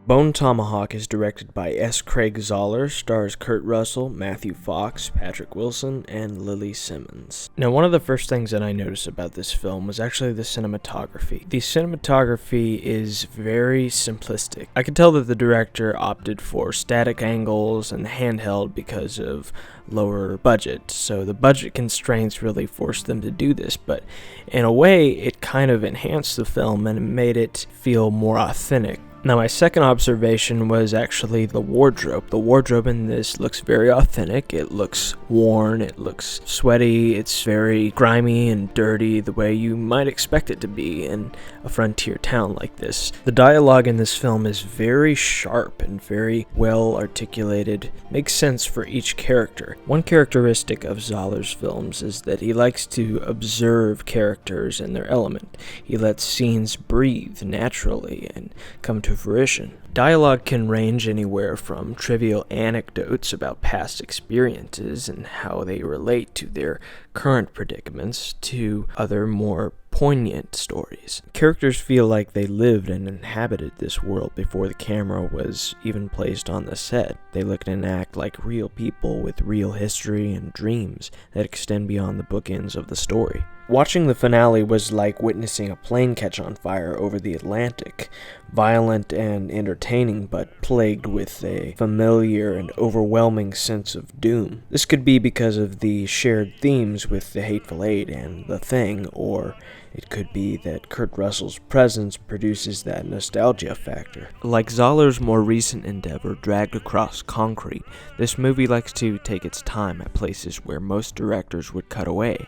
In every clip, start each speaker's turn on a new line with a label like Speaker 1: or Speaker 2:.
Speaker 1: Bone Tomahawk is directed by S. Craig Zoller, stars Kurt Russell, Matthew Fox, Patrick Wilson, and Lily Simmons. Now, one of the first things that I noticed about this film was actually the cinematography. The cinematography is very simplistic. I could tell that the director opted for static angles and handheld because of lower budget, so the budget constraints really forced them to do this, but in a way, it kind of enhanced the film and made it feel more authentic. Now, my second observation was actually the wardrobe. The wardrobe in this looks very authentic. It looks worn, it looks sweaty, it's very grimy and dirty, the way you might expect it to be in a frontier town like this. The dialogue in this film is very sharp and very well articulated, makes sense for each character. One characteristic of Zoller's films is that he likes to observe characters and their element. He lets scenes breathe naturally and come to fruition. Dialogue can range anywhere from trivial anecdotes about past experiences and how they relate to their current predicaments to other more poignant stories. Characters feel like they lived and inhabited this world before the camera was even placed on the set. They look and act like real people with real history and dreams that extend beyond the bookends of the story. Watching the finale was like witnessing a plane catch on fire over the Atlantic, violent and entertaining, but plagued with a familiar and overwhelming sense of doom. This could be because of the shared themes with The Hateful Eight and The Thing, or it could be that Kurt Russell's presence produces that nostalgia factor. Like Zoller's more recent endeavor, Dragged Across Concrete, this movie likes to take its time at places where most directors would cut away.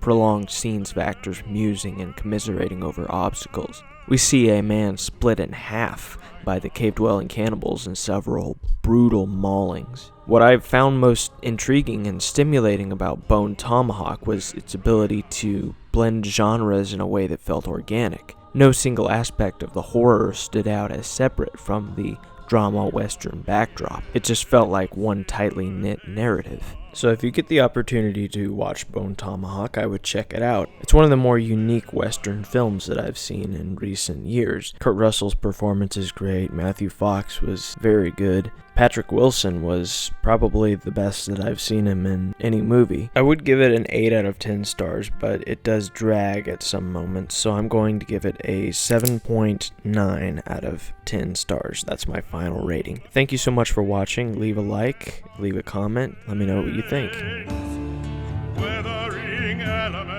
Speaker 1: Prolonged scenes of actors musing and commiserating over obstacles. We see a man split in half by the cave-dwelling cannibals in several brutal maulings. What I found most intriguing and stimulating about Bone Tomahawk was its ability to blend genres in a way that felt organic. No single aspect of the horror stood out as separate from the drama western backdrop. It just felt like one tightly knit narrative. So if you get the opportunity to watch Bone Tomahawk, I would check it out. It's one of the more unique western films that I've seen in recent years. Kurt Russell's performance is great. Matthew Fox was very good. Patrick Wilson was probably the best that I've seen him in any movie. I would give it an 8 out of 10 stars, but it does drag at some moments, so I'm going to give it a 7.9 out of 10 stars. That's my final rating. Thank you so much for watching. Leave a like, leave a comment, let me know what you think. Weathering elements.